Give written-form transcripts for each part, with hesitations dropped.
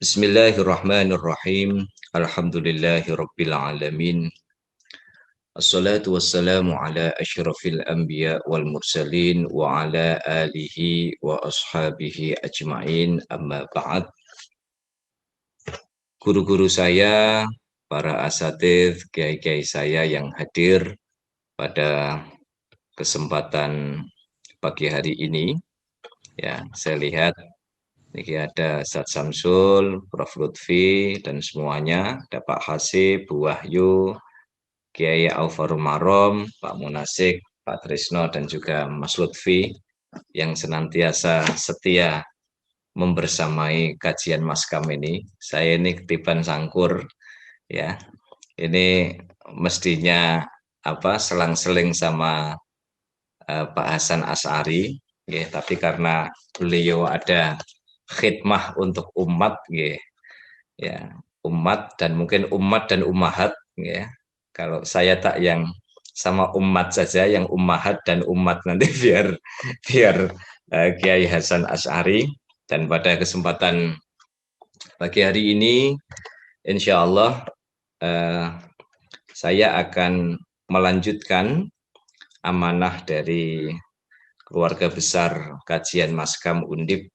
Bismillahirrahmanirrahim. Alhamdulillahirabbil alamin. Assalatu wassalamu ala asyrafil anbiya wal mursalin wa ala alihi wa ashabihi ajmain. Amma ba'd. Guru-guru saya, para asatidz, kiai-kiai saya yang hadir pada kesempatan pagi hari ini, ya, saya lihat ini ada Ustaz Samsul, Prof. Lutfi, dan semuanya, ada Pak Hasib, Bu Wahyu, Kiai Aufarul Marom, Pak Munasik, Pak Trisno, dan juga Mas Lutfi, yang senantiasa setia membersamai kajian Maskam ini. Saya ini ketiban sangkur, ya. Ini mestinya selang-seling sama Pak Hasan As'ari, ya, tapi karena beliau ada khidmah untuk umat, ya, umat dan mungkin umat dan ummahat, ya. Kalau saya tak yang sama umat saja, yang ummahat dan umat nanti biar biar Kiai Hasan As'ari. Dan pada kesempatan pagi hari ini, insya Allah saya akan melanjutkan amanah dari keluarga besar kajian Maskam Undip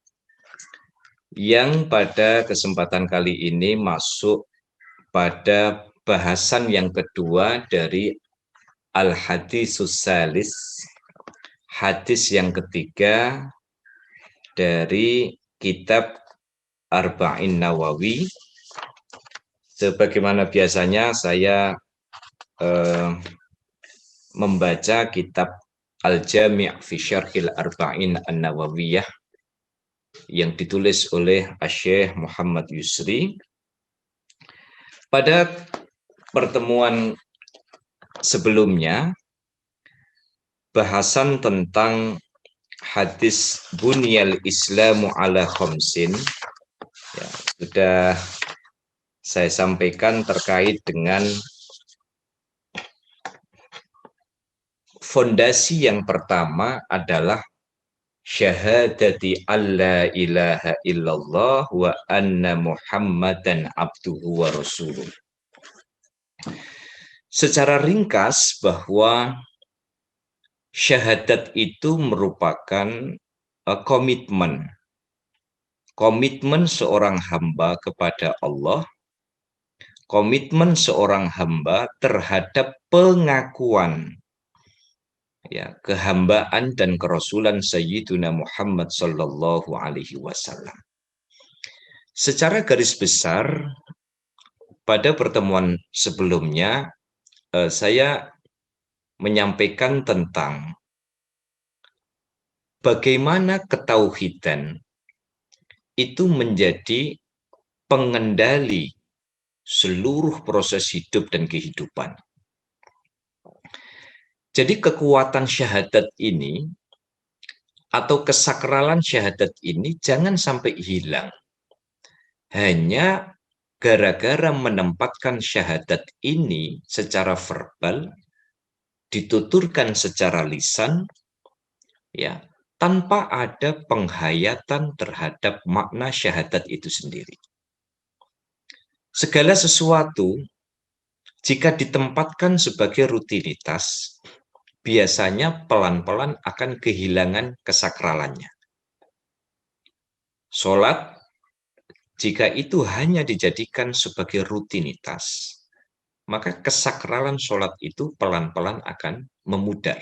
yang pada kesempatan kali ini masuk pada bahasan yang kedua dari Al-Hadisus Salis, hadis yang ketiga dari kitab Arba'in Nawawi. Sebagaimana biasanya saya membaca kitab Al-Jami' fi Syarhil Arba'in An-Nawawiyah yang ditulis oleh Asy-Syaikh Muhammad Yusri. Pada pertemuan sebelumnya, bahasan tentang hadis Bunyal Islamu ala khamsin, ya, sudah saya sampaikan terkait dengan fondasi yang pertama adalah syahadati alla ilaha illallah wa anna muhammadan abduhu wa rasuluh. Secara ringkas bahwa syahadat itu merupakan komitmen seorang hamba kepada Allah, komitmen seorang hamba terhadap pengakuan, ya, kehambaan dan kerasulan Sayyiduna Muhammad sallallahu alaihi wasallam. Secara garis besar, pada pertemuan sebelumnya saya menyampaikan tentang bagaimana ketauhidan itu menjadi pengendali seluruh proses hidup dan kehidupan. Jadi kekuatan syahadat ini atau kesakralan syahadat ini jangan sampai hilang hanya gara-gara menempatkan syahadat ini secara verbal, dituturkan secara lisan, ya, tanpa ada penghayatan terhadap makna syahadat itu sendiri. Segala sesuatu jika ditempatkan sebagai rutinitas, biasanya pelan-pelan akan kehilangan kesakralannya. Sholat, jika itu hanya dijadikan sebagai rutinitas, maka kesakralan sholat itu pelan-pelan akan memudar.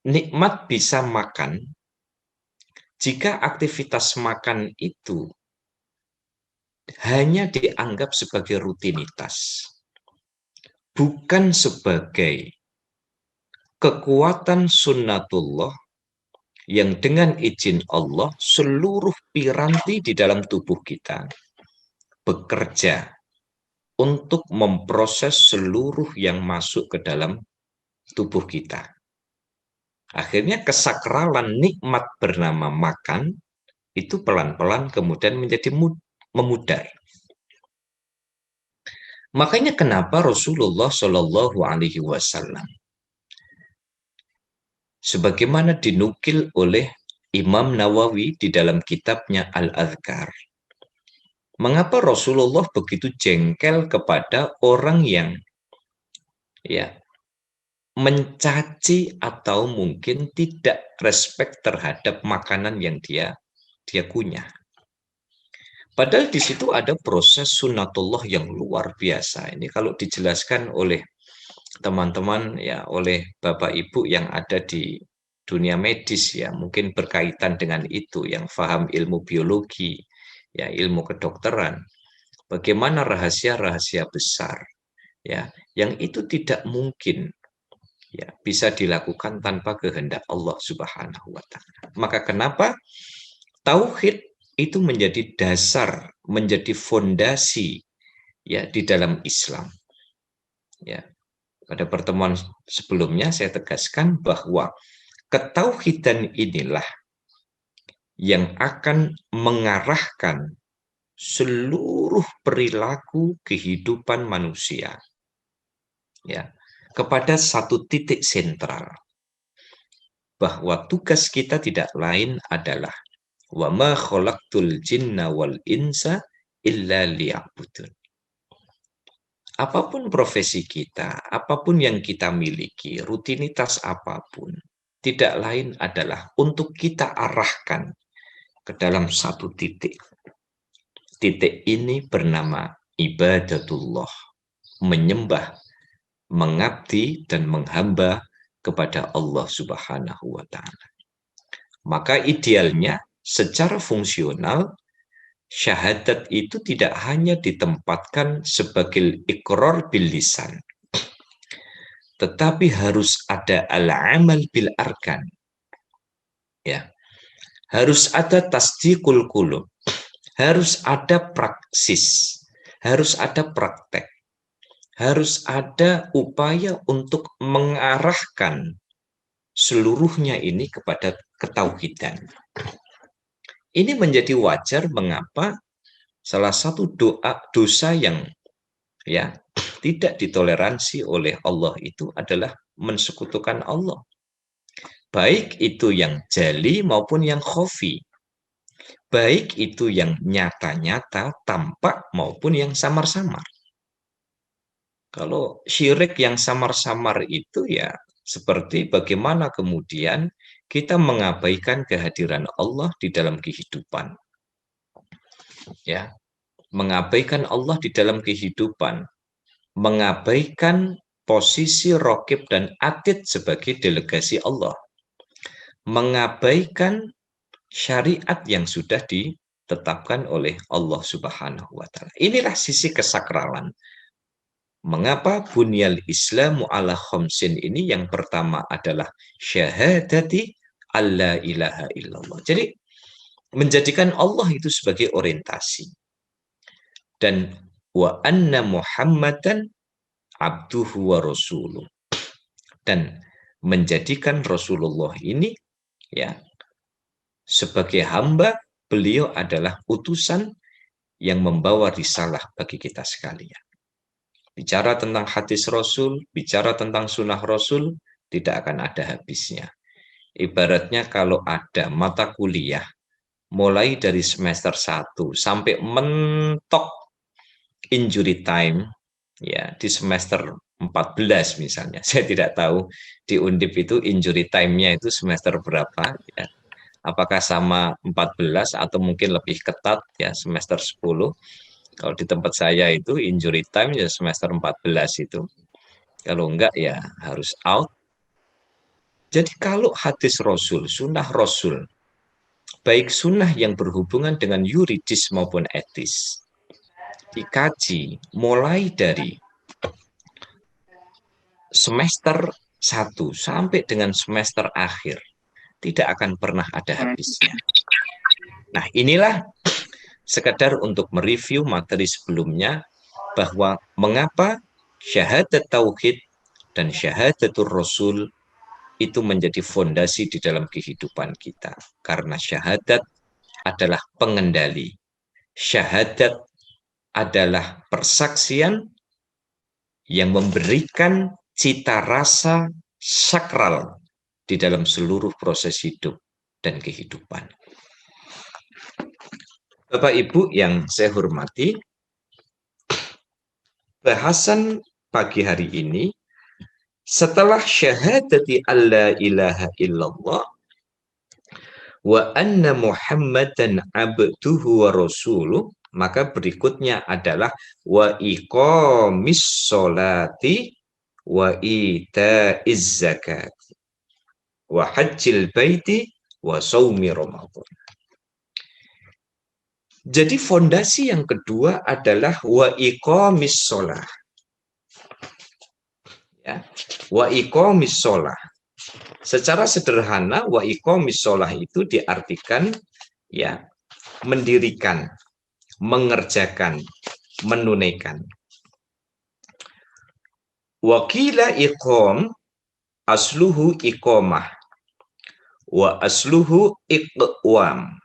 Nikmat bisa makan, jika aktivitas makan itu hanya dianggap sebagai rutinitas, bukan sebagai kekuatan sunnatullah yang dengan izin Allah seluruh piranti di dalam tubuh kita bekerja untuk memproses seluruh yang masuk ke dalam tubuh kita. Akhirnya kesakralan nikmat bernama makan itu pelan-pelan kemudian menjadi memudar. Makanya kenapa Rasulullah Shallallahu Alaihi Wasallam, sebagaimana dinukil oleh Imam Nawawi di dalam kitabnya Al-Adhkar, Mengapa Rasulullah begitu jengkel kepada orang yang ya mencaci atau mungkin tidak respect terhadap makanan yang dia kunyah. Padahal di situ ada proses sunatullah yang luar biasa. Ini kalau dijelaskan oleh teman-teman ya, oleh Bapak Ibu yang ada di dunia medis ya, mungkin berkaitan dengan itu, yang paham ilmu biologi, ya ilmu kedokteran. Bagaimana rahasia-rahasia besar ya, yang itu tidak mungkin ya bisa dilakukan tanpa kehendak Allah Subhanahu wa taala. Maka kenapa tauhid itu menjadi dasar, menjadi fondasi ya di dalam Islam. Ya, pada pertemuan sebelumnya saya tegaskan bahwa ketauhidan inilah yang akan mengarahkan seluruh perilaku kehidupan manusia ya kepada satu titik sentral, bahwa tugas kita tidak lain adalah wa ma khalaqtul jinna wal insa illa liya'budun. Apapun profesi kita, apapun yang kita miliki, rutinitas apapun, tidak lain adalah untuk kita arahkan ke dalam satu titik. Titik ini bernama ibadatullah, menyembah, mengabdi dan menghamba kepada Allah Subhanahu wa taala. Maka idealnya secara fungsional syahadat itu tidak hanya ditempatkan sebagai iqrar bil lisan, tetapi harus ada al-amal bil arkan. Ya, harus ada tasdiqul qulub, harus ada praksis, harus ada praktek, harus ada upaya untuk mengarahkan seluruhnya ini kepada ketauhidan. Ini menjadi wajar mengapa salah satu dosa yang ya tidak ditoleransi oleh Allah itu adalah mensekutukan Allah. Baik itu yang jali maupun yang khafi. Baik itu yang nyata-nyata, tampak maupun yang samar-samar. Kalau syirik yang samar-samar itu ya seperti bagaimana kemudian kita mengabaikan kehadiran Allah di dalam kehidupan. Ya, mengabaikan Allah di dalam kehidupan, mengabaikan posisi Raqib dan Atid sebagai delegasi Allah, mengabaikan syariat yang sudah ditetapkan oleh Allah Subhanahu wa taala. Inilah sisi kesakralan. Mengapa bunyal Islamu ala khamsin ini yang pertama adalah syahadati alla ilaha illallah. Jadi menjadikan Allah itu sebagai orientasi. Dan wa anna Muhammadan abduhu wa rasuluh. Dan menjadikan Rasulullah ini ya sebagai hamba, beliau adalah utusan yang membawa risalah bagi kita sekalian. Bicara tentang hadis Rasul, bicara tentang sunnah Rasul, tidak akan ada habisnya. Ibaratnya kalau ada mata kuliah, mulai dari semester 1 sampai mentok injury time, ya di semester 14 misalnya. Saya tidak tahu di Undip itu injury time-nya itu semester berapa, ya. Apakah sama 14 atau mungkin lebih ketat ya semester 10. Kalau di tempat saya itu injury time ya semester 14 itu. Kalau enggak ya harus out. Jadi kalau hadis Rasul, sunnah Rasul, baik sunnah yang berhubungan dengan yuridis maupun etis, dikaji mulai dari semester 1 sampai dengan semester akhir, tidak akan pernah ada habisnya. Nah inilah sekedar untuk mereview materi sebelumnya bahwa mengapa syahadat tauhid dan syahadatul rasul itu menjadi fondasi di dalam kehidupan kita. Karena syahadat adalah pengendali. Syahadat adalah persaksian yang memberikan cita rasa sakral di dalam seluruh proses hidup dan kehidupan. Bapak Ibu yang saya hormati, bahasan pagi hari ini setelah syahadati alla ilaha illallah wa anna Muhammadan abduhu wa rasuluh, maka berikutnya adalah wa iqamis sholati wa itaiz zakat wa hajjil baiti wa saumi ramadan. Jadi fondasi yang kedua adalah wa iqamis sholah. Ya. Wa iqamis sholah. Secara sederhana wa iqamis sholah itu diartikan ya mendirikan, mengerjakan, menunaikan. Wa qila iqam asluhu iqamah wa asluhu iqwam.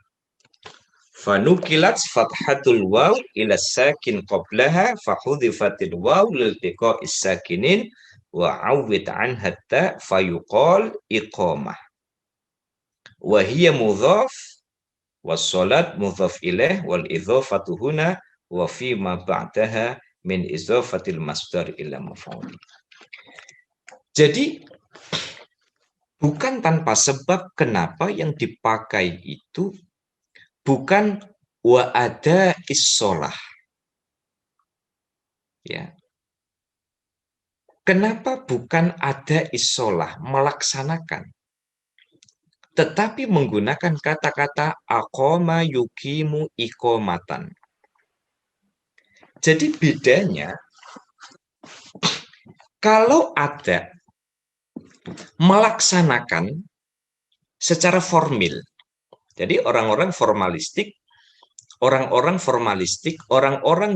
Fanukilat fathatul waw ila sakin qablaha fahudhifatil waw liltiqa'is sakinin wa awwid an hatta fayuqal iqamah. Wa hiya mudhaf was salat mudhaf ilaih wal idhafatu huna wa fi ma ba'daha min idhafatil masdar ila maf'ul. Jadi bukan tanpa sebab kenapa yang dipakai itu bukan wa ada is-sholah. Ya. Kenapa bukan ada is-sholah, melaksanakan? Tetapi menggunakan kata-kata aqama yukimu iqamatan. Jadi bedanya, kalau ada melaksanakan secara formil, jadi orang-orang formalistik, orang-orang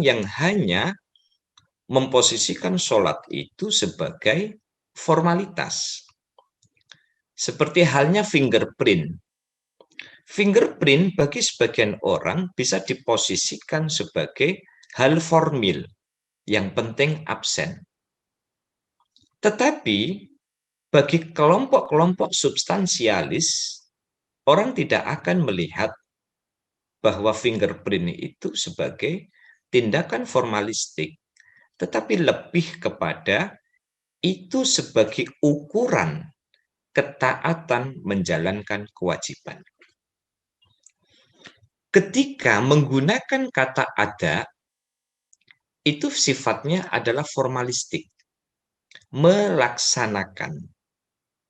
yang hanya memposisikan sholat itu sebagai formalitas. Seperti halnya fingerprint. Fingerprint bagi sebagian orang bisa diposisikan sebagai hal formil, yang penting absen. Tetapi bagi kelompok-kelompok substansialis, orang tidak akan melihat bahwa fingerprint itu sebagai tindakan formalistik, tetapi lebih kepada itu sebagai ukuran ketaatan menjalankan kewajiban. Ketika menggunakan kata ada, itu sifatnya adalah formalistik, melaksanakan.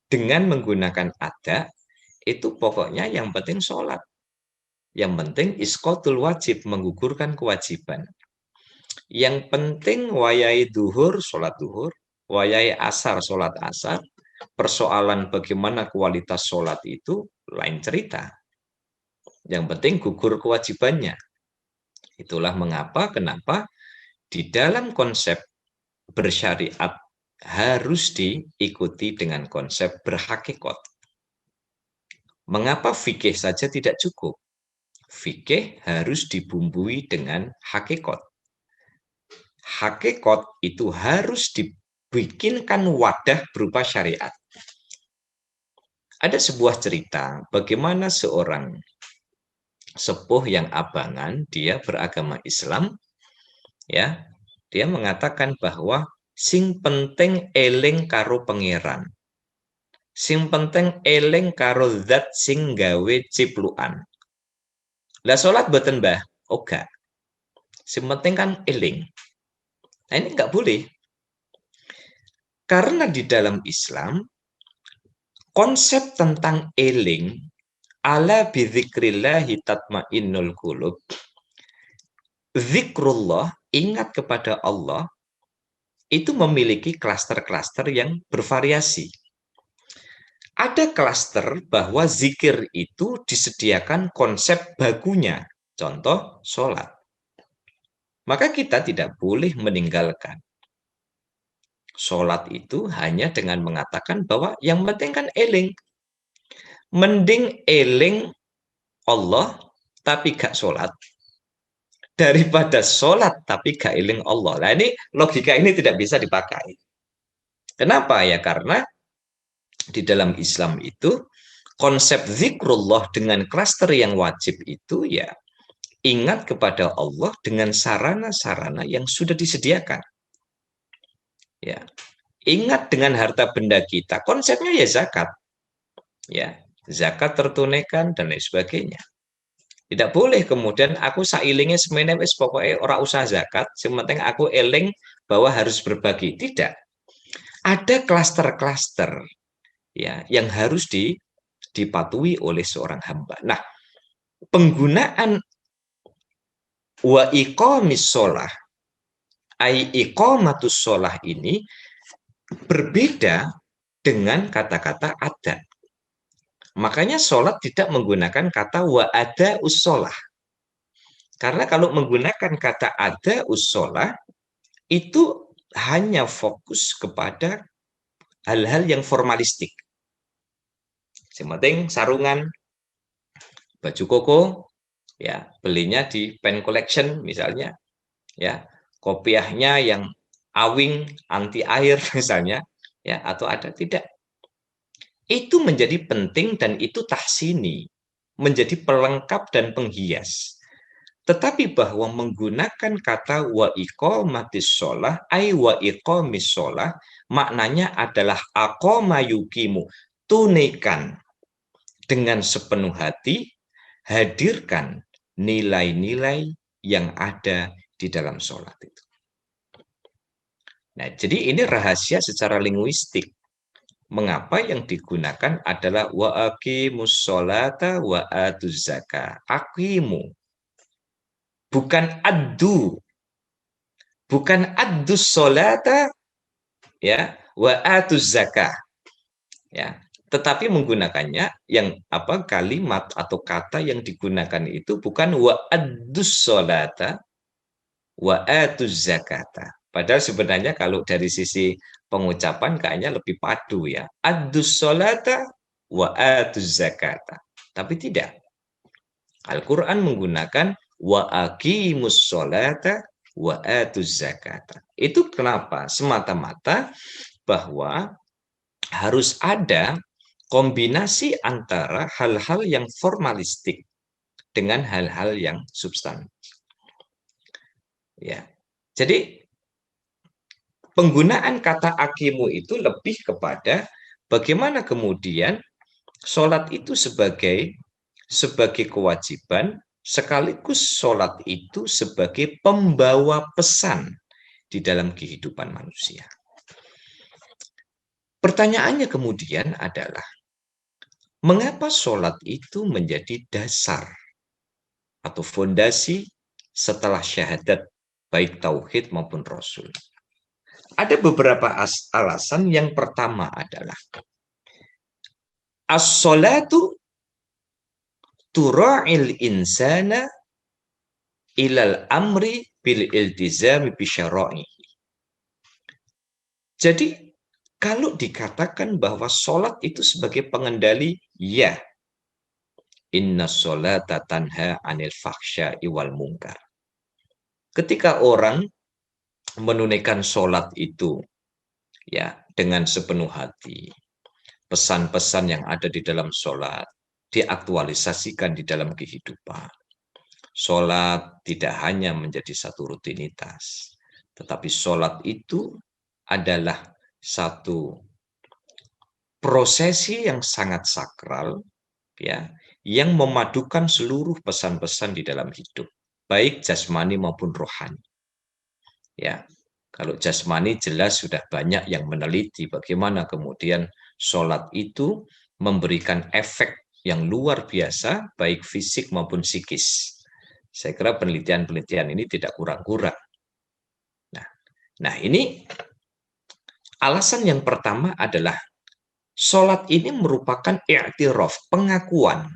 Dengan menggunakan ada, itu pokoknya yang penting sholat. Yang penting isqatul wajib, menggugurkan kewajiban. Yang penting wayai duhur, sholat duhur, wayai asar, sholat asar. Persoalan bagaimana kualitas sholat itu lain cerita. Yang penting gugur kewajibannya. Itulah kenapa di dalam konsep bersyariat harus diikuti dengan konsep berhakikat. Mengapa fikih saja tidak cukup? Fikih harus dibumbui dengan hakikat. Hakikat itu harus dibikinkan wadah berupa syariat. Ada sebuah cerita bagaimana seorang sepuh yang abangan, dia beragama Islam, ya, dia mengatakan bahwa sing penting eling karo pangeran. Sing penting eling karo zat sing gawe ciplukan. Lah salat mboten, Mbah? Oga. Sing penting kan eling. Nah, ini enggak boleh. Karena di dalam Islam konsep tentang eling ala bidzikrillahi tatmainnul qulub. Zikrullah, ingat kepada Allah, itu memiliki klaster-klaster yang bervariasi. Ada klaster bahwa zikir itu disediakan konsep bagunya, contoh sholat. Maka kita tidak boleh meninggalkan sholat itu hanya dengan mengatakan bahwa yang penting kan eling. Mending eling Allah tapi gak sholat, daripada sholat tapi gak eling Allah. Nah, ini logika ini tidak bisa dipakai. Kenapa? Ya karena di dalam Islam itu konsep zikrullah dengan klaster yang wajib itu ya ingat kepada Allah dengan sarana-sarana yang sudah disediakan. Ya, ingat dengan harta benda kita. Konsepnya ya zakat. Ya, zakat tertunaikan dan lain sebagainya. Tidak boleh kemudian aku sailingnya semeneh wis pokoknya ora usah zakat, sementing aku eling bahwa harus berbagi. Tidak. Ada klaster-klaster ya yang harus dipatuhi oleh seorang hamba. Nah, penggunaan wa iqamis shalah ai iqamatus shalah ini berbeda dengan kata-kata adat. Makanya sholat tidak menggunakan kata wa ada ussolah. Karena kalau menggunakan kata ada ussolah, itu hanya fokus kepada hal-hal yang formalistik. Sementing sarungan, baju koko, ya belinya di pen collection misalnya, ya kopiahnya yang awing anti air misalnya, ya atau ada tidak. Itu menjadi penting dan itu tahsini, menjadi pelengkap dan penghias. Tetapi bahwa menggunakan kata wa iqamatis sholah, ai wa iqamis sholah, maknanya adalah aqama yukimu, tunaikan dengan sepenuh hati, hadirkan nilai-nilai yang ada di dalam sholat itu. Nah, jadi ini rahasia secara linguistik. Mengapa yang digunakan adalah wa aqimus sholata wa atuz zakah. Aqimu, bukan addu, bukan addus sholata ya wa atuz zakah ya, tetapi menggunakannya yang apa kalimat atau kata yang digunakan itu bukan wa addus sholata wa atuz zakata. Padahal sebenarnya kalau dari sisi pengucapan kayaknya lebih padu ya. Addus sholata wa atuz zakata. Tapi tidak. Al-Quran menggunakan wa aqimus sholata wa atuz zakata. Itu kenapa? Semata-mata bahwa harus ada kombinasi antara hal-hal yang formalistik dengan hal-hal yang substantif. Ya. Jadi penggunaan kata akimu itu lebih kepada bagaimana kemudian sholat itu sebagai kewajiban, sekaligus sholat itu sebagai pembawa pesan di dalam kehidupan manusia. Pertanyaannya kemudian adalah, mengapa sholat itu menjadi dasar atau fondasi setelah syahadat, baik tauhid maupun rasul? Ada beberapa alasan. Yang pertama adalah as-sholatu tura'il insana ilal amri bil iltizami bisyara'i. Jadi kalau dikatakan bahwa sholat itu sebagai pengendali, ya, inna sholata tanha anil fakhsya'i wal munkar. Ketika orang menunaikan sholat itu ya dengan sepenuh hati, pesan-pesan yang ada di dalam sholat diaktualisasikan di dalam kehidupan. Sholat tidak hanya menjadi satu rutinitas, tetapi sholat itu adalah satu prosesi yang sangat sakral, ya, yang memadukan seluruh pesan-pesan di dalam hidup, baik jasmani maupun rohani. Ya, kalau jasmani jelas sudah banyak yang meneliti bagaimana kemudian sholat itu memberikan efek yang luar biasa, baik fisik maupun psikis. Saya kira penelitian-penelitian ini tidak kurang-kurang. Nah, ini alasan yang pertama adalah sholat ini merupakan i'tiraf, pengakuan.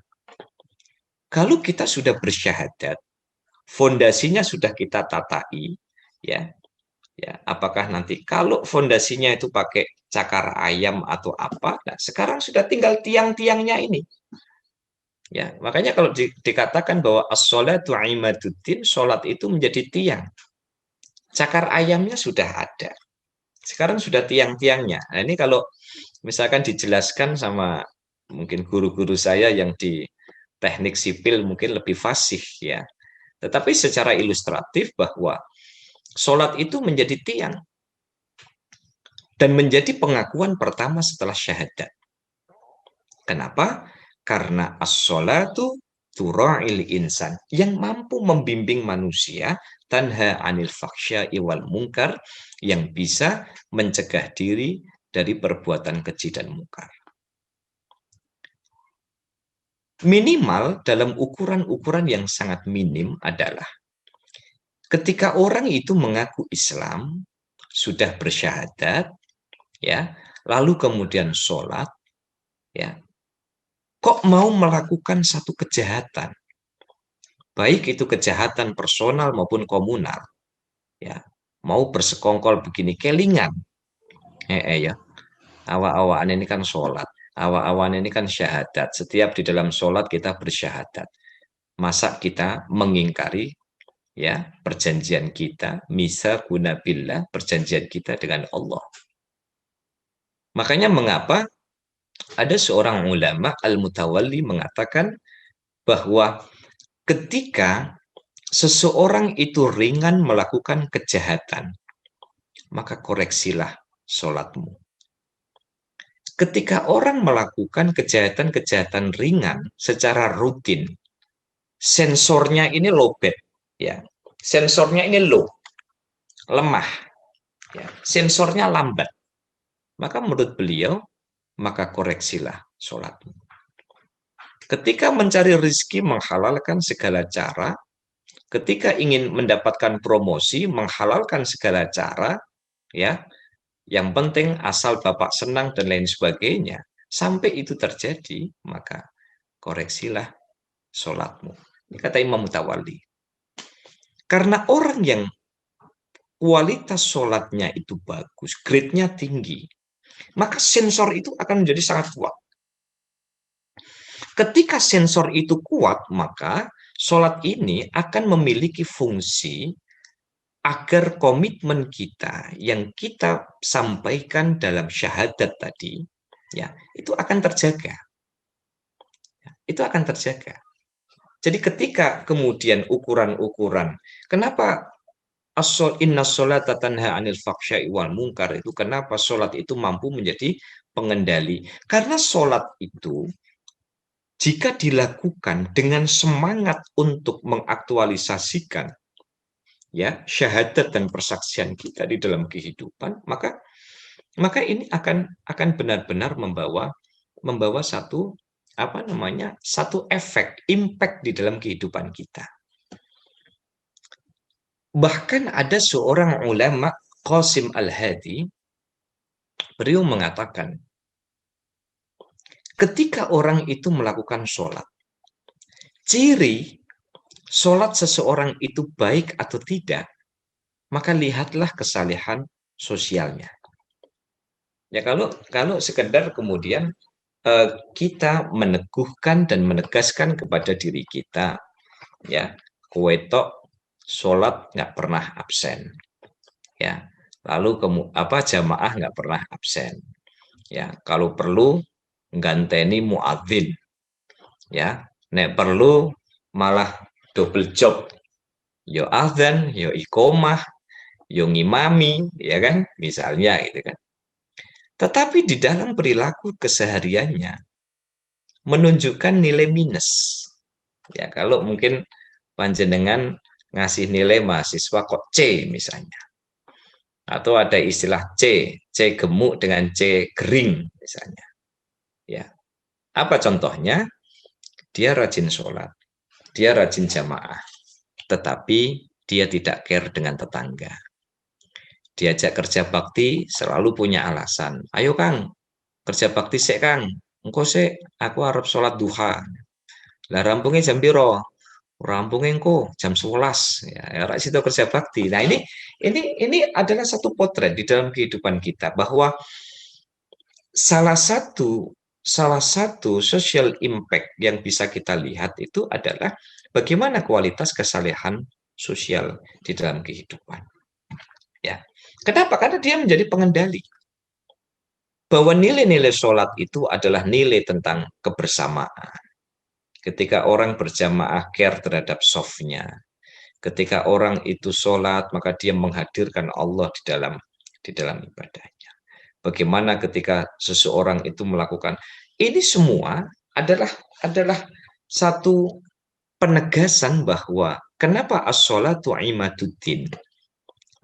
Kalau kita sudah bersyahadat, fondasinya sudah kita tatai, ya, apakah nanti kalau fondasinya itu pakai cakar ayam atau apa, nah sekarang sudah tinggal tiang-tiangnya ini. Ya, makanya kalau dikatakan bahwa as-sholatu imaduddin, sholat itu menjadi tiang. Cakar ayamnya sudah ada. Sekarang sudah tiang-tiangnya. Nah, ini kalau misalkan dijelaskan sama mungkin guru-guru saya yang di teknik sipil mungkin lebih fasih ya. Tetapi secara ilustratif bahwa sholat itu menjadi tiang dan menjadi pengakuan pertama setelah syahadat. Kenapa? Karena as-sholatu tura'il insan, yang mampu membimbing manusia, tanha anil faksya iwal mungkar, yang bisa mencegah diri dari perbuatan keji dan mungkar. Minimal dalam ukuran-ukuran yang sangat minim adalah ketika orang itu mengaku Islam, sudah bersyahadat, ya, lalu kemudian sholat, ya, kok mau melakukan satu kejahatan, baik itu kejahatan personal maupun komunal, ya, mau bersekongkol begini, kelingan, ya, awak-awakan ini kan sholat, awak-awakan ini kan syahadat, setiap di dalam sholat kita bersyahadat, masa kita mengingkari ya perjanjian kita, misa guna billah, perjanjian kita dengan Allah. Makanya mengapa ada seorang ulama al-mutawalli mengatakan bahwa ketika seseorang itu ringan melakukan kejahatan, maka koreksilah sholatmu. Ketika orang melakukan kejahatan-kejahatan ringan secara rutin, sensornya ini lowbat, ya, sensornya ini low, lemah, ya, sensornya lambat. Maka menurut beliau, maka koreksilah sholatmu. Ketika mencari rezeki menghalalkan segala cara, ketika ingin mendapatkan promosi menghalalkan segala cara, ya, yang penting asal Bapak senang dan lain sebagainya. Sampai itu terjadi, maka koreksilah sholatmu. Ini kata Imam Mutawalli. Karena orang yang kualitas sholatnya itu bagus, grade-nya tinggi, maka sensor itu akan menjadi sangat kuat. Ketika sensor itu kuat, maka sholat ini akan memiliki fungsi agar komitmen kita yang kita sampaikan dalam syahadat tadi, ya, itu akan terjaga. Itu akan terjaga. Jadi ketika kemudian ukuran-ukuran, kenapa inna sholata tanha anil faksya'i wal munkar, itu kenapa sholat itu mampu menjadi pengendali? Karena sholat itu jika dilakukan dengan semangat untuk mengaktualisasikan ya syahadat dan persaksian kita di dalam kehidupan, maka ini akan benar-benar membawa satu satu efek, impact di dalam kehidupan kita. Bahkan ada seorang ulama, Qasim Al-Hadi, beliau mengatakan, ketika orang itu melakukan sholat, ciri sholat seseorang itu baik atau tidak, maka lihatlah kesalehan sosialnya. Ya kalau sekedar kemudian kita meneguhkan dan menegaskan kepada diri kita, ya, kuetok sholat nggak pernah absen, ya, lalu jamaah nggak pernah absen, ya, kalau perlu ganteni muadzin, ya, nek perlu malah double job, yo azan, yo iqomah, yo ngimami, ya kan, misalnya gitu kan. Tetapi di dalam perilaku kesehariannya menunjukkan nilai minus. Ya, kalau mungkin panjenengan ngasih nilai mahasiswa kok C misalnya. Atau ada istilah C gemuk dengan C kering misalnya. Ya. Apa contohnya? Dia rajin sholat, dia rajin jamaah, tetapi dia tidak care dengan tetangga. Diajak kerja bakti selalu punya alasan. Ayo Kang, kerja bakti sik Kang. Engko sik aku harap sholat duha. Lah rampungnya jam piro? Rampungnya engko jam 11. Ya, rak situ kerja bakti. Nah, ini adalah satu potret di dalam kehidupan kita bahwa salah satu social impact yang bisa kita lihat itu adalah bagaimana kualitas kesalehan sosial di dalam kehidupan. Ya. Kenapa? Karena dia menjadi pengendali. Bahwa nilai-nilai sholat itu adalah nilai tentang kebersamaan. Ketika orang berjamaah care terhadap softnya, Ketika orang itu sholat, maka dia menghadirkan Allah di dalam ibadahnya. Bagaimana ketika seseorang itu melakukan ini semua adalah satu penegasan bahwa kenapa as-sholatu imaduddin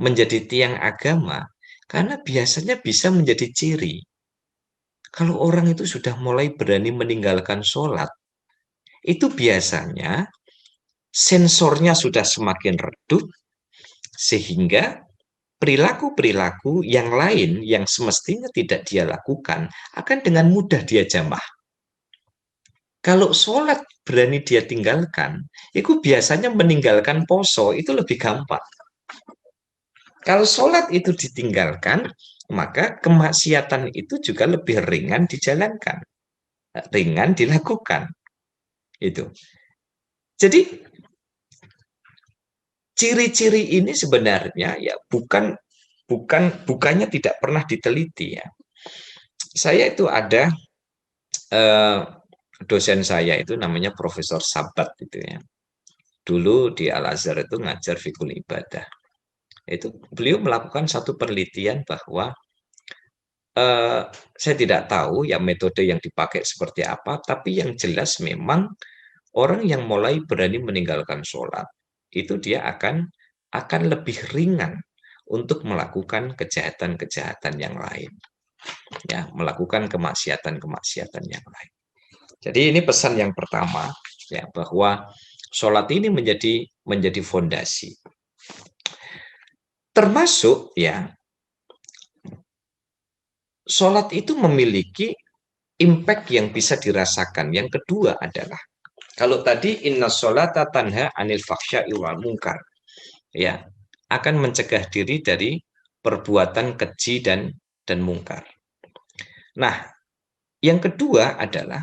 menjadi tiang agama, karena biasanya bisa menjadi ciri. Kalau orang itu sudah mulai berani meninggalkan sholat, itu biasanya sensornya sudah semakin redup, sehingga perilaku-perilaku yang lain yang semestinya tidak dia lakukan akan dengan mudah dia jamah. Kalau sholat berani dia tinggalkan, itu biasanya meninggalkan poso itu lebih gampang. Kalau sholat itu ditinggalkan, maka kemaksiatan itu juga lebih ringan dijalankan, ringan dilakukan. Itu. Jadi ciri-ciri ini sebenarnya ya bukannya tidak pernah diteliti ya. Saya itu ada dosen saya itu namanya Profesor Sabat itu ya. Dulu di Al-Azhar itu ngajar fikul ibadah. Itu beliau melakukan satu penelitian bahwa saya tidak tahu ya metode yang dipakai seperti apa, tapi yang jelas memang orang yang mulai berani meninggalkan sholat itu dia akan lebih ringan untuk melakukan kejahatan-kejahatan yang lain, ya, melakukan kemaksiatan-kemaksiatan yang lain. Jadi ini pesan yang pertama, ya, bahwa sholat ini menjadi fondasi. Termasuk ya, sholat itu memiliki impact yang bisa dirasakan. Yang kedua adalah kalau tadi inna sholata tanha anil faksya'i wal munkar, ya, akan mencegah diri dari perbuatan keji dan mungkar. Nah, yang kedua adalah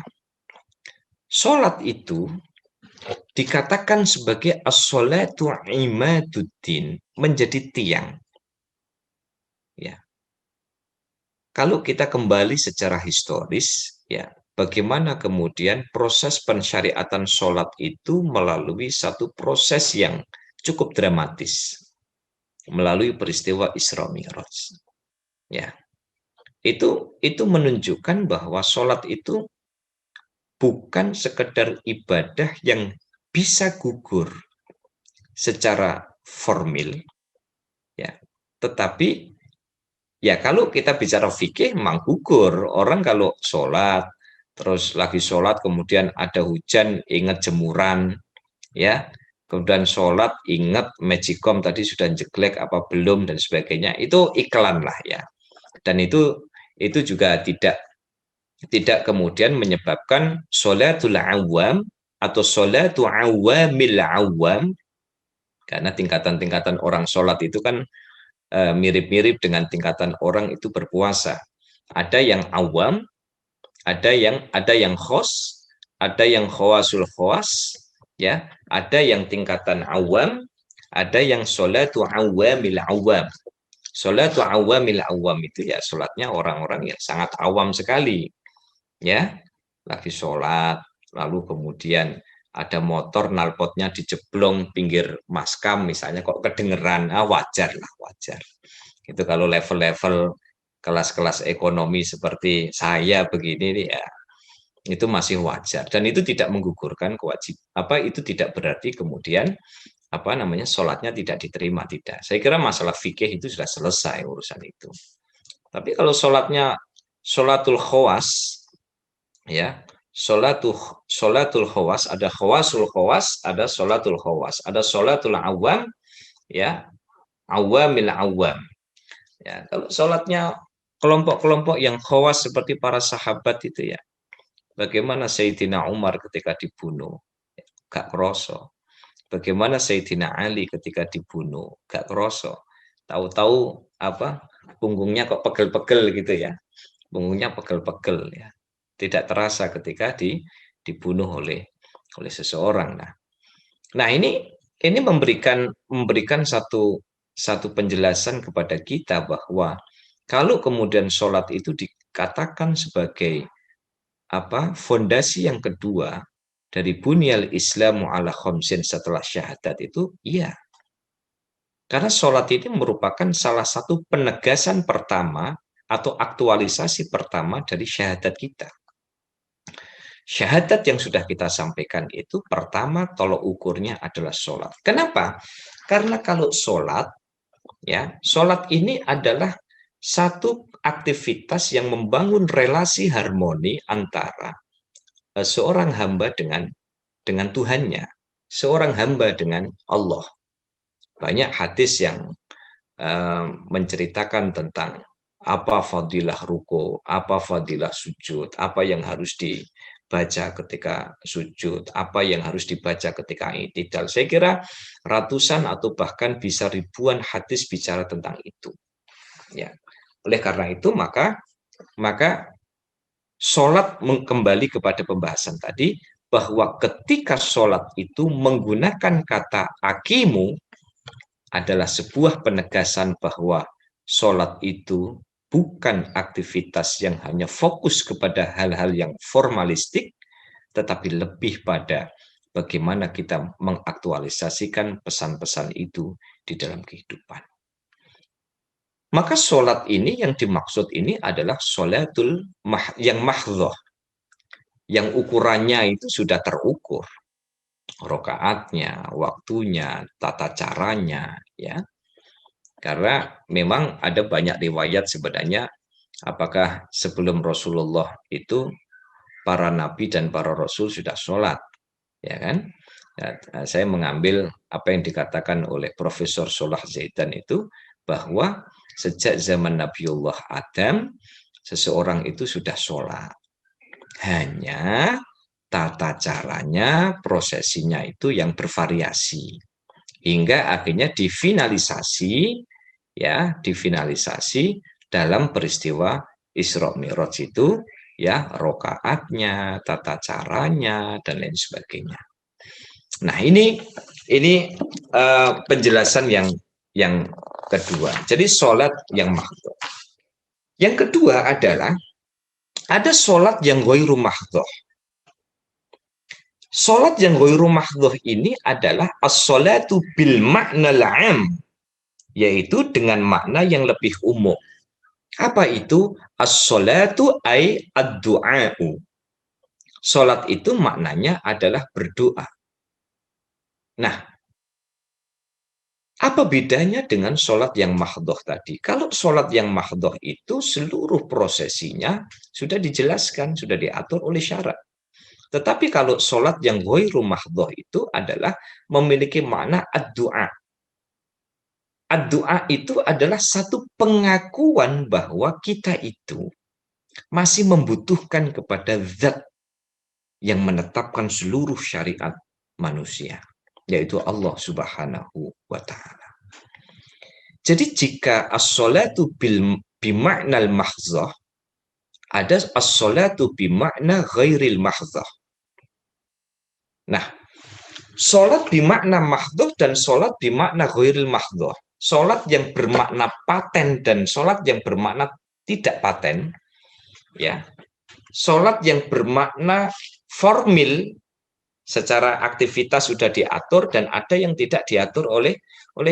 sholat itu dikatakan sebagai as-sholatu imaduddin, menjadi tiang. Ya. Kalau kita kembali secara historis, ya, bagaimana kemudian proses pensyariatan sholat itu melalui satu proses yang cukup dramatis, melalui peristiwa Isra Mi'raj. Ya, itu menunjukkan bahwa sholat itu bukan sekedar ibadah yang bisa gugur secara formil, ya, tetapi ya kalau kita bicara fikih memang gugur. Orang kalau sholat, terus lagi sholat kemudian ada hujan, ingat jemuran, ya, kemudian sholat ingat magicom tadi sudah jelek apa belum dan sebagainya, itu iklan lah ya. Dan itu juga tidak kemudian menyebabkan sholatul awam atau sholatu awamil awam, karena tingkatan-tingkatan orang sholat itu kan mirip-mirip dengan tingkatan orang itu berpuasa. Ada yang awam, ada yang khos, ada yang khawasul khawas, ya, ada yang tingkatan awam, ada yang sholatu awamil awam. Sholatu awamil awam itu ya sholatnya orang-orang yang sangat awam sekali, ya, lagi sholat, lalu kemudian ada motor nalpotnya dijeblong pinggir maskam misalnya, kok kedengeran, wajar lah, wajar. Itu kalau level-level kelas-kelas ekonomi seperti saya begini ya, itu masih wajar dan itu tidak menggugurkan kewajiban, itu tidak berarti kemudian sholatnya tidak diterima, tidak. Saya kira masalah fikih itu sudah selesai urusan itu. Tapi kalau sholatul khawas, ya, sholatul khawas, ada khawasul khawas, ada sholatul khawas, ada sholatul awam, ya, awamil awam. Ya, kalau sholatnya kelompok-kelompok yang khawas seperti para sahabat itu ya, bagaimana Sayyidina Umar ketika dibunuh, gak kroso. Bagaimana Sayyidina Ali ketika dibunuh, gak kroso. Tahu-tahu punggungnya kok pegel-pegel gitu ya, punggungnya pegel-pegel ya, tidak terasa ketika dibunuh oleh seseorang. Nah ini memberikan satu penjelasan kepada kita bahwa kalau kemudian sholat itu dikatakan sebagai fondasi yang kedua dari bunyal Islamu ala khamsin setelah syahadat itu, iya, Karena sholat ini merupakan salah satu penegasan pertama atau aktualisasi pertama dari syahadat kita. Syahadat yang sudah kita sampaikan itu pertama tolok ukurnya adalah sholat. Kenapa? Karena kalau sholat, ya, sholat ini adalah satu aktivitas yang membangun relasi harmoni antara seorang hamba dengan Tuhannya, seorang hamba dengan Allah. Banyak hadis yang menceritakan tentang apa fadilah ruko, apa fadilah sujud, apa yang harus dibaca ketika sujud, apa yang harus dibaca ketika i'tidal. Saya kira ratusan atau bahkan bisa ribuan hadis bicara tentang itu. Ya. Oleh karena itu maka sholat kembali kepada pembahasan tadi bahwa ketika sholat itu menggunakan kata akimu adalah sebuah penegasan bahwa sholat itu bukan aktivitas yang hanya fokus kepada hal-hal yang formalistik, tetapi lebih pada bagaimana kita mengaktualisasikan pesan-pesan itu di dalam kehidupan. Maka sholat ini yang dimaksud ini adalah sholatul yang mahdhah, yang ukurannya itu sudah terukur, rokaatnya, waktunya, tata caranya, ya. Karena memang ada banyak riwayat sebenarnya apakah sebelum Rasulullah itu para nabi dan para rasul sudah sholat, ya kan? Ya, saya mengambil apa yang dikatakan oleh Profesor Solah Zaidan itu bahwa sejak zaman Nabiullah Adam seseorang itu sudah sholat. Hanya tata caranya, prosesinya itu yang bervariasi hingga akhirnya difinalisasi dalam peristiwa Isra Mi'raj itu, ya, rokaatnya, tata caranya dan lain sebagainya. Nah, ini penjelasan yang kedua. Jadi sholat yang mahdhah. Yang kedua adalah ada sholat yang ghairu mahdhah. Sholat yang ghairu mahdhah ini adalah as-sholatu bil ma'nal 'am, yaitu dengan makna yang lebih umum. Apa itu? As-sholatu ay ad-du'a'u. Sholat itu maknanya adalah berdoa. Nah, apa bedanya dengan sholat yang mahdhah tadi? Kalau sholat yang mahdhah itu seluruh prosesinya sudah dijelaskan, sudah diatur oleh syarat. Tetapi kalau sholat yang ghairu mahdhah itu adalah memiliki makna ad-du'a. Ad-du'a itu adalah satu pengakuan bahwa kita itu masih membutuhkan kepada zat yang menetapkan seluruh syariat manusia, yaitu Allah Subhanahu wa Ta'ala. Jadi jika as-sholatu bima'nal mahzah, ada as-sholatu bima'na ghairil mahzah. Nah, sholat bimakna mahdoh dan sholat bimakna ghairil mahdoh. Sholat yang bermakna paten dan sholat yang bermakna tidak paten, ya. Sholat yang bermakna formil secara aktivitas sudah diatur dan ada yang tidak diatur oleh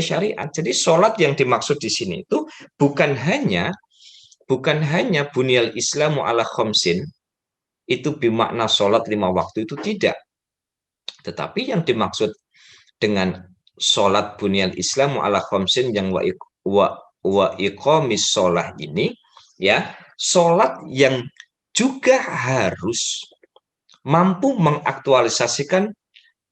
syariat. Jadi sholat yang dimaksud di sini itu bukan hanya bunyal Islamu ala khamsin, itu bimakna sholat 5 waktu, itu tidak. Tetapi yang dimaksud dengan sholat bunyal Islamu ala khamsin yang wa iqamis sholah ini, ya, sholat yang juga harus mampu mengaktualisasikan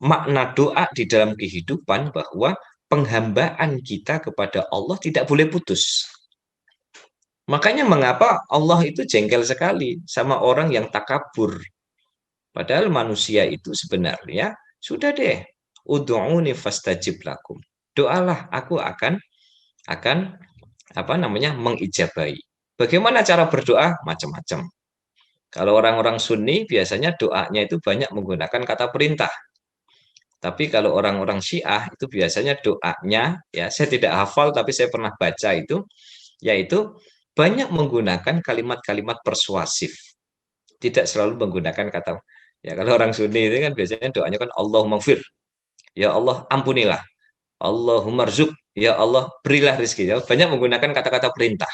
makna doa di dalam kehidupan, bahwa penghambaan kita kepada Allah tidak boleh putus. Makanya mengapa Allah itu jengkel sekali sama orang yang takabur. Padahal manusia itu sebenarnya sudah deh, ud'uni fastajib lakum. Doalah, aku akan mengijabahi. Bagaimana cara berdoa? Macam-macam. Kalau orang-orang Sunni biasanya doanya itu banyak menggunakan kata perintah. Tapi kalau orang-orang Syiah itu biasanya doanya, ya, saya tidak hafal tapi saya pernah baca itu, yaitu banyak menggunakan kalimat-kalimat persuasif. Tidak selalu menggunakan kata, ya, kalau orang Sunni itu kan biasanya doanya kan Allahumma gfir. Ya Allah, ampunilah. Allahumma rzuk, ya Allah berilah rezeki. Ya, banyak menggunakan kata-kata perintah,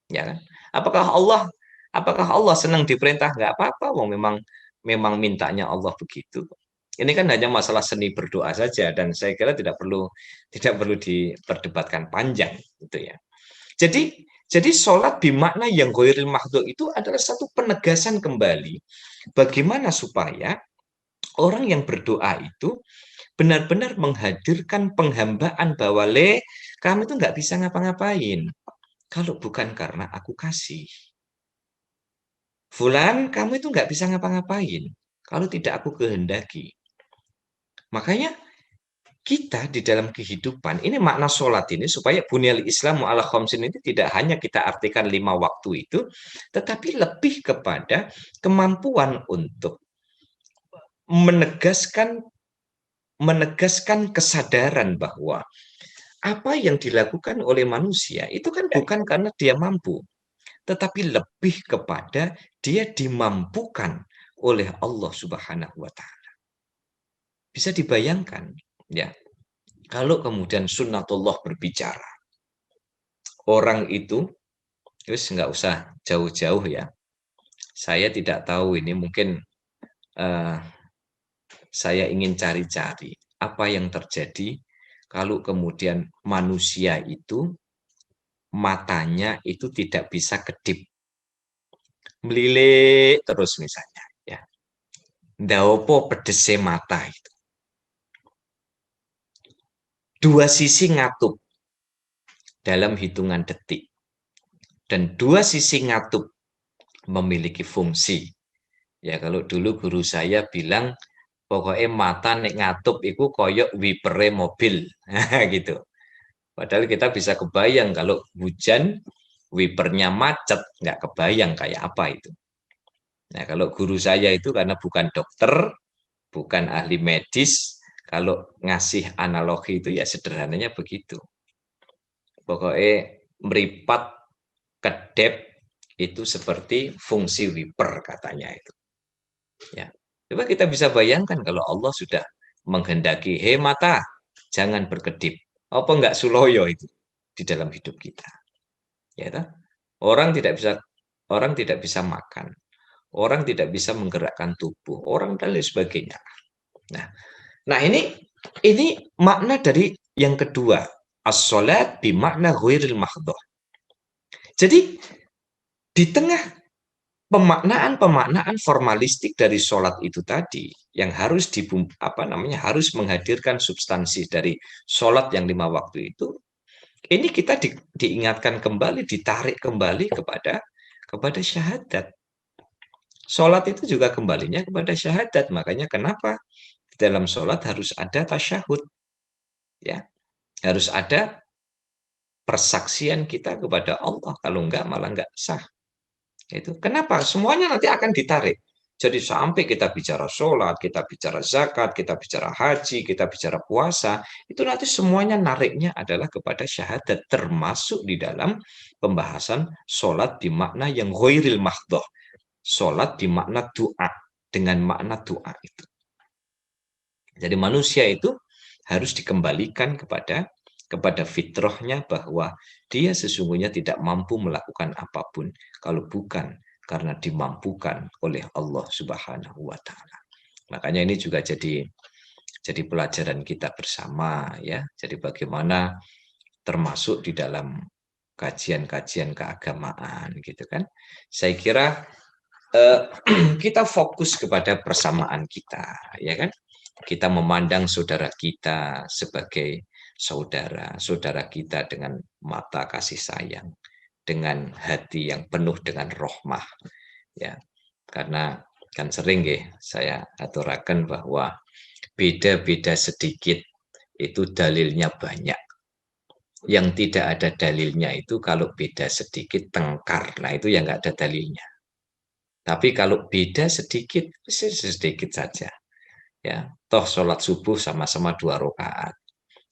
ya kan? Apakah Allah apakah Allah senang diperintah? Nggak apa-apa, memang memang mintanya Allah begitu. Ini kan hanya masalah seni berdoa saja, dan saya kira tidak perlu diperdebatkan panjang, gitu ya. Jadi sholat bimakna yang ghairil mahdhu itu adalah satu penegasan kembali bagaimana supaya orang yang berdoa itu benar-benar menghadirkan penghambaan bahwa kami itu nggak bisa ngapa-ngapain kalau bukan karena aku kasih. Fulan, kamu itu nggak bisa ngapa-ngapain kalau tidak aku kehendaki. Makanya kita di dalam kehidupan, ini makna sholat ini, supaya bunyal Islamu ala khamsin ini tidak hanya kita artikan 5 waktu itu, tetapi lebih kepada kemampuan untuk menegaskan menegaskan kesadaran bahwa apa yang dilakukan oleh manusia itu kan bukan karena dia mampu, tetapi lebih kepada dia dimampukan oleh Allah Subhanahu wa taala. Bisa dibayangkan, ya, kalau kemudian sunnatullah berbicara, orang itu terus nggak usah jauh-jauh ya. Saya tidak tahu, ini mungkin uh, saya ingin cari-cari apa yang terjadi kalau kemudian manusia itu matanya itu tidak bisa kedip, melilik terus misalnya, ya. Ndaopo pedese mata itu. Dua sisi ngatup dalam hitungan detik, dan dua sisi ngatup memiliki fungsi. Ya, kalau dulu guru saya bilang pokoknya mata nek ngatup itu koyok wipere mobil, gitu. Padahal kita bisa kebayang kalau hujan wipernya macet, nggak kebayang kayak apa itu. Nah, kalau guru saya itu karena bukan dokter, bukan ahli medis, kalau ngasih analogi itu ya sederhananya begitu. Pokoknya meripat kedep itu seperti fungsi wiper katanya itu. Ya. Coba kita bisa bayangkan kalau Allah sudah menghendaki, hei mata, jangan berkedip. Apa enggak suloyo itu di dalam hidup kita? Ya, toh? Orang tidak bisa orang tidak bisa makan, orang tidak bisa menggerakkan tubuh, orang dan lain sebagainya. Nah, nah ini makna dari yang kedua, as-salat bi makna ghairil mahdhah. Jadi di tengah pemaknaan-pemaknaan formalistik dari sholat itu tadi, yang harus harus menghadirkan substansi dari sholat yang 5 waktu itu, ini kita diingatkan kembali, ditarik kembali kepada syahadat. Sholat itu juga kembalinya kepada syahadat. Makanya kenapa dalam sholat harus ada tasyahud, ya, harus ada persaksian kita kepada Allah. Kalau enggak malah enggak sah. Itu kenapa? Semuanya nanti akan ditarik. Jadi sampai kita bicara sholat, kita bicara zakat, kita bicara haji, kita bicara puasa, itu nanti semuanya nariknya adalah kepada syahadat, termasuk di dalam pembahasan sholat di makna yang ghairil mahdhah. Sholat di makna doa, dengan makna doa itu. Jadi manusia itu harus dikembalikan kepada fitrahnya bahwa dia sesungguhnya tidak mampu melakukan apapun kalau bukan karena dimampukan oleh Allah Subhanahu wa taala. Makanya ini juga jadi pelajaran kita bersama, ya. Jadi bagaimana termasuk di dalam kajian-kajian keagamaan gitu kan. Saya kira kita fokus kepada persamaan kita, ya kan? Kita memandang saudara kita sebagai saudara, saudara kita dengan mata kasih sayang, dengan hati yang penuh dengan rahmah, ya. Karena kan sering ya saya aturakan bahwa beda-beda sedikit itu dalilnya banyak. Yang tidak ada dalilnya itu kalau beda sedikit tengkar, nah itu yang nggak ada dalilnya. Tapi kalau beda sedikit, sedikit saja. Ya, toh sholat subuh sama-sama 2 rakaat.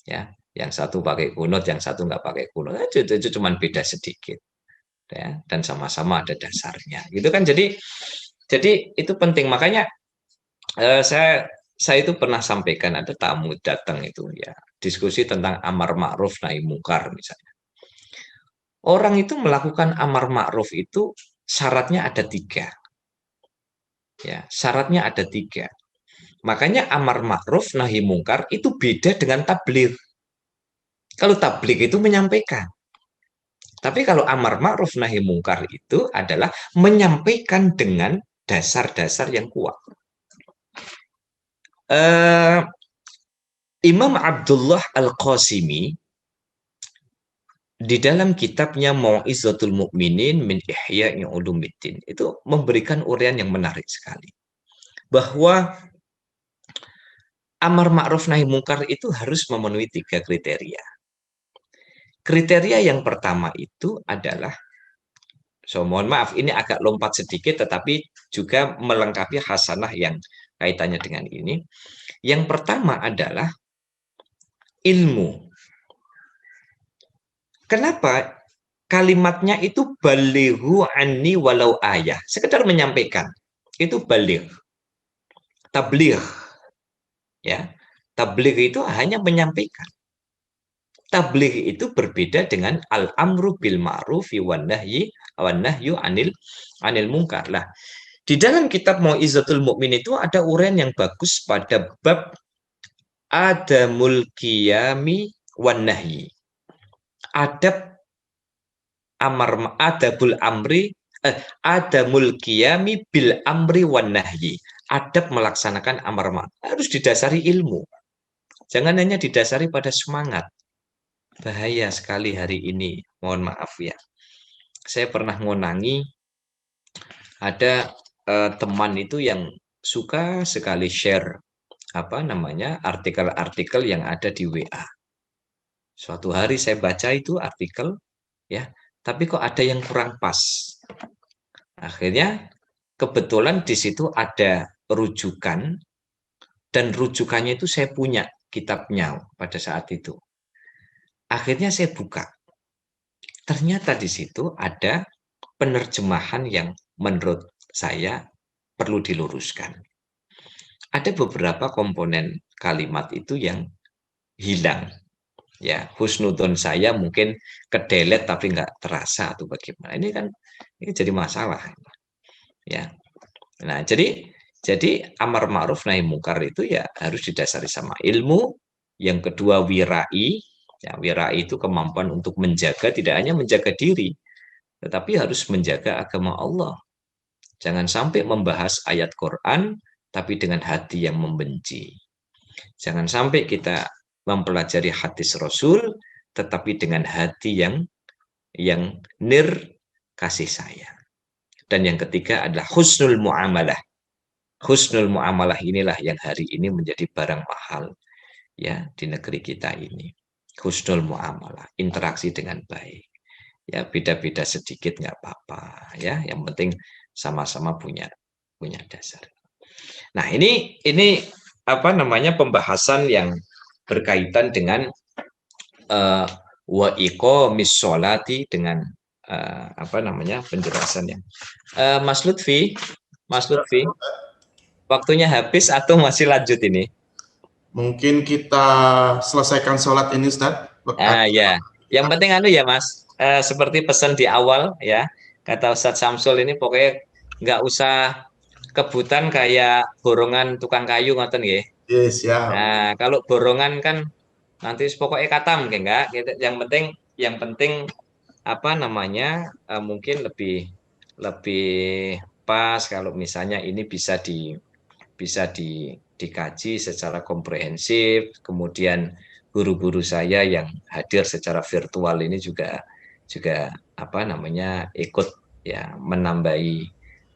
Ya, yang satu pakai kunut, yang satu nggak pakai kunut. Itu cuma beda sedikit. Ya, dan sama-sama ada dasarnya. Gitu kan? Jadi itu penting. Makanya saya itu pernah sampaikan, ada tamu datang itu ya diskusi tentang amar ma'ruf nahi mungkar misalnya. Orang itu melakukan amar ma'ruf itu syaratnya ada 3. Ya, syaratnya ada 3. Makanya amar ma'ruf nahi mungkar itu beda dengan tabligh. Kalau tabligh itu menyampaikan. Tapi kalau amar ma'ruf nahi mungkar itu adalah menyampaikan dengan dasar-dasar yang kuat. Imam Abdullah Al-Qasimi di dalam kitabnya Mau'izatul Mu'minin min Ihya'i Ulumiddin itu memberikan uraian yang menarik sekali. Bahwa amar ma'ruf nahi mungkar itu harus memenuhi 3 kriteria. Kriteria yang pertama itu adalah, so mohon maaf ini agak lompat sedikit tetapi juga melengkapi hasanah yang kaitannya dengan ini. Yang pertama adalah ilmu. Kenapa kalimatnya itu balighu anni walau ayah, sekedar menyampaikan. Itu baligh. Tabligh. Ya. Tabligh itu hanya menyampaikan. Tabligh itu berbeda dengan al-amru bil ma'rufi wan nahyu anil munkar. Lah, di dalam kitab Mau'izatul Mu'min itu ada uraian yang bagus pada bab adamul qiyami wan nahyi. Adab amar adabul amri adamul qiyami bil amri wan nahyi. Adab melaksanakan amar ma'ruf harus didasari ilmu. Jangan hanya didasari pada semangat. Bahaya sekali hari ini, mohon maaf ya. Saya pernah ngonangi ada teman itu yang suka sekali share artikel-artikel yang ada di WA. Suatu hari saya baca itu artikel ya, tapi kok ada yang kurang pas. Akhirnya kebetulan di situ ada rujukan dan rujukannya itu saya punya kitabnya pada saat itu. Akhirnya saya buka. Ternyata di situ ada penerjemahan yang menurut saya perlu diluruskan. Ada beberapa komponen kalimat itu yang hilang. Ya, husnudon saya mungkin kedelet tapi nggak terasa atau bagaimana. Ini jadi masalah. Ya. Nah, jadi amar ma'ruf nahi mungkar itu ya harus didasari sama ilmu. Yang kedua wirai. Ya, wirai itu kemampuan untuk menjaga, tidak hanya menjaga diri, tetapi harus menjaga agama Allah. Jangan sampai membahas ayat Quran, tapi dengan hati yang membenci. Jangan sampai kita mempelajari hadis Rasul, tetapi dengan hati yang kasih sayang. Dan yang ketiga adalah husnul muamalah. Husnul muamalah inilah yang hari ini menjadi barang mahal ya di negeri kita ini. Husnul muamalah, interaksi dengan baik. Ya beda-beda sedikit nggak apa-apa ya, yang penting sama-sama punya dasar. Nah, ini pembahasan yang berkaitan dengan wa iqamis sholati dengan penjelasan yang Mas Lutfi, waktunya habis atau masih lanjut ini? Mungkin kita selesaikan sholat ini, Ustaz. Ya, yang penting ya Mas, seperti pesan di awal ya, kata Ustadz Samsul ini pokoknya nggak usah kebutan kayak borongan tukang kayu ngoten nggih. Yes, ya. Nah, kalau borongan kan nanti pokoknya katam enggak gitu. Yang penting mungkin lebih pas kalau misalnya ini dikaji secara komprehensif, kemudian guru-guru saya yang hadir secara virtual ini juga ikut ya menambahi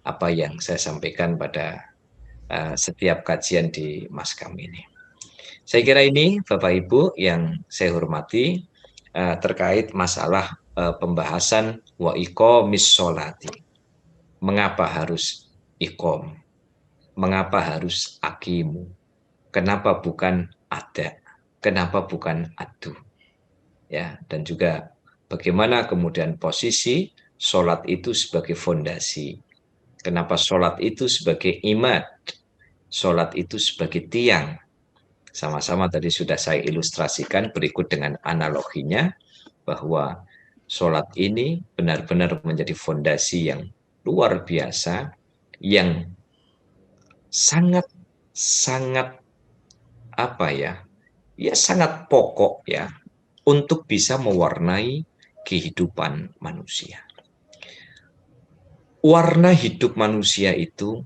apa yang saya sampaikan pada setiap kajian di Maskam ini. Saya kira ini Bapak Ibu yang saya hormati terkait masalah pembahasan wa iqamis sholati. Mengapa harus iqom? Mengapa harus akimu? Kenapa bukan ada? Kenapa bukan adu? Ya, dan juga bagaimana kemudian posisi sholat itu sebagai fondasi. Kenapa sholat itu sebagai imad? Sholat itu sebagai tiang. Sama-sama tadi sudah saya ilustrasikan berikut dengan analoginya bahwa sholat ini benar-benar menjadi fondasi yang luar biasa, yang sangat apa ya, ya sangat pokok ya untuk bisa mewarnai kehidupan manusia. Warna hidup manusia itu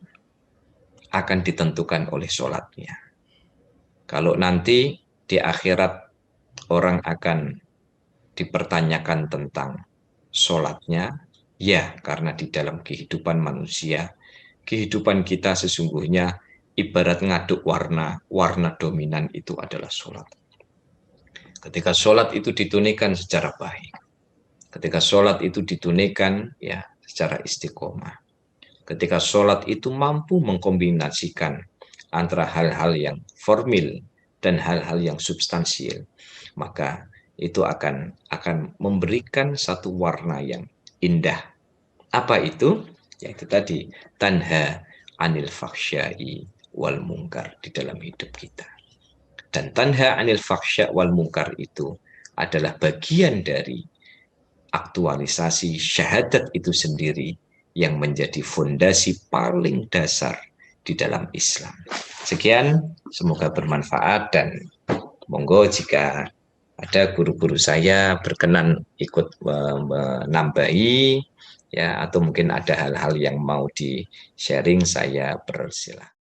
akan ditentukan oleh sholatnya. Kalau nanti di akhirat orang akan dipertanyakan tentang sholatnya, ya karena di dalam kehidupan manusia, kehidupan kita sesungguhnya ibarat ngaduk warna, warna dominan itu adalah sholat. Ketika sholat itu ditunaikan secara baik, ketika sholat itu ditunaikan ya secara istiqomah, ketika sholat itu mampu mengkombinasikan antara hal-hal yang formal dan hal-hal yang substansial, maka itu akan memberikan satu warna yang indah. Apa itu? Yaitu tadi tanha anil fakhsyai wal mungkar di dalam hidup kita. Dan tanha anil fakhsya wal mungkar itu adalah bagian dari aktualisasi syahadat itu sendiri yang menjadi fondasi paling dasar di dalam Islam. Sekian, semoga bermanfaat dan monggo jika ada guru-guru saya berkenan ikut menambahi ya atau mungkin ada hal-hal yang mau di-sharing, saya persilahkan.